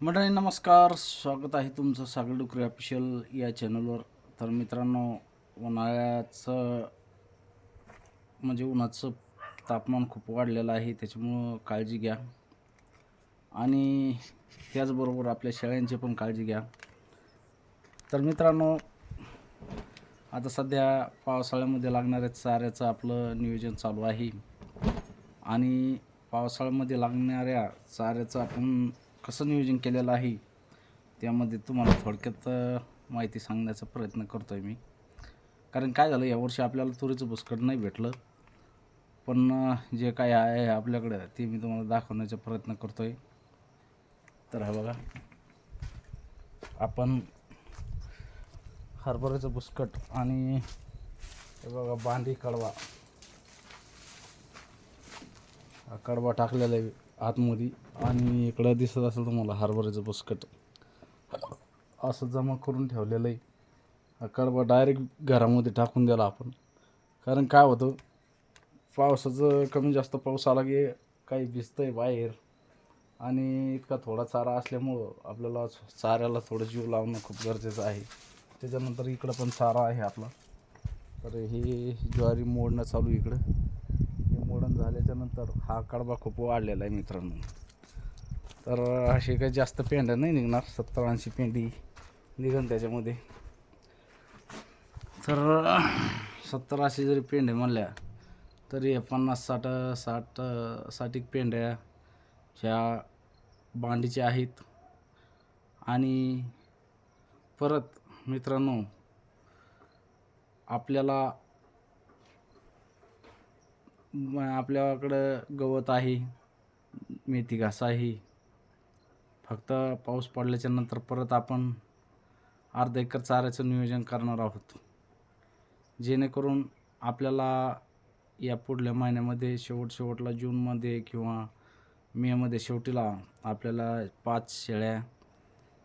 मंडळी नमस्कार, स्वागत आहे तुमचं सागर डुकरे ऑफिशियल या चॅनलवर. तर मित्रांनो, उन्हाळ्याचं म्हणजे उन्हाचं तापमान खूप वाढलेलं आहे, त्याच्यामुळं काळजी घ्या आणि त्याचबरोबर आपल्या शेळ्यांची पण काळजी घ्या. तर मित्रांनो, आता सध्या पावसाळ्यामध्ये लागणाऱ्या चाऱ्याचं आपलं नियोजन चालू आहे आणि पावसाळ्यामध्ये लागणाऱ्या चाऱ्याचं आपण कसं नियोजन केलेलं आहे त्यामध्ये तुम्हाला थोडक्यात माहिती सांगण्याचा प्रयत्न करतो आहे मी. कारण काय झालं, यावर्षी आपल्याला तुरीचं बुसकट नाही भेटलं, पण जे काय आहे आपल्याकडं ते मी तुम्हाला दाखवण्याचा प्रयत्न करतो आहे. तर हा बघा, आपण हरभऱ्याचं बुसकट आणि हे बघा बांधी कडवा, हा कडवा टाकलेला आहे आतमध्ये आणि इकडं दिसत असेल तुम्हाला हरभऱ्याचं बुसकट असं जमा करून ठेवलेलं आहे. हा कडवा डायरेक्ट घरामध्ये टाकून दिला आपण. कारण काय होतं, पावसाचं कमी जास्त पाऊस आला की काही भिजतं आहे बाहेर आणि इतका थोडा चारा असल्यामुळं आपल्याला चाऱ्याला थोडं जीव लावणं खूप गरजेचं आहे. त्याच्यानंतर इकडं पण चारा आहे आपला. तर हे ज्वारी मोडणं चालू इकडं. हे मोडण झाल्याच्यानंतर हा कडबा खूप वाढलेला आहे मित्रांनो. तर असे काही जास्त पेंड्या नाही निघणार, 70-80 पेंडी निघन त्याच्यामध्ये. तर 70-80 जरी पेंड्या म्हणल्या तरी 50-60 पेंड्या ह्या बांडीच्या आहेत. आणि परत मित्रांनो, आपल्याकडं गवत आहे, मेथी घास आहे. फक्त पाऊस पडल्याच्या नंतर परत आपण अर्धा एकर चाऱ्याचं नियोजन करणार आहोत, जेणेकरून आपल्याला या पुढल्या महिन्यामध्ये शेवटला जूनमध्ये किंवा मेमध्ये शेवटीला आपल्याला 5 शेळ्या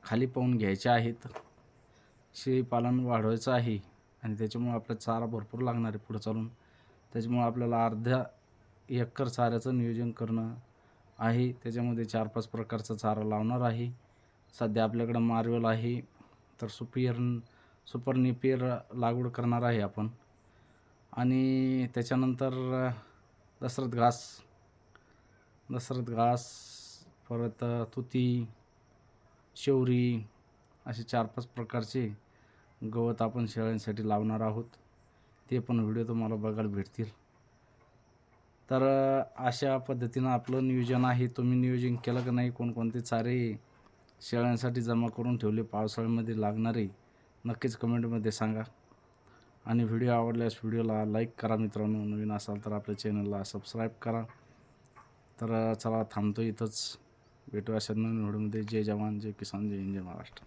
खाली पाहून घ्यायच्या आहेत. शेळीपालन वाढवायचं आहे आणि त्याच्यामुळे आपल्याला चारा भरपूर लागणार आहे पुढं चालून. त्याच्यामुळे आपल्याला अर्ध्या एकर चाऱ्याचं नियोजन करणं आहे. त्याच्यामध्ये 4-5 प्रकारचा चारा लावणार आहे. सध्या आपल्याकडं मार्वेल आहे, तर सुपर नेपियर लागवड करणार आहे आपण. आणि त्याच्यानंतर दशरथ घास, परत तुती, शेवरी असे 4-5 प्रकारचे गवत आपण शेळ्यांसाठी लावणार आहोत. ते पण व्हिडिओ तुम्हाला बघायला भेटतील. तर अशा पद्धतीनं आपलं नियोजन आहे. तुम्ही नियोजन केलं का नाही? कोणकोणते चारे शेळ्यांसाठी जमा करून ठेवले पावसाळ्यामध्ये लागणारे, नक्कीच कमेंटमध्ये सांगा. आणि व्हिडिओ आवडल्यास व्हिडिओला लाईक करा मित्रांनो. नवीन असाल तर आपल्या चॅनलला सबस्क्राईब करा. तर चला थांबतो इथंच. भेटू अशा नवीन व्हिडिओमध्ये. जय जवान, जय किसान, जय हिंद, जय महाराष्ट्र.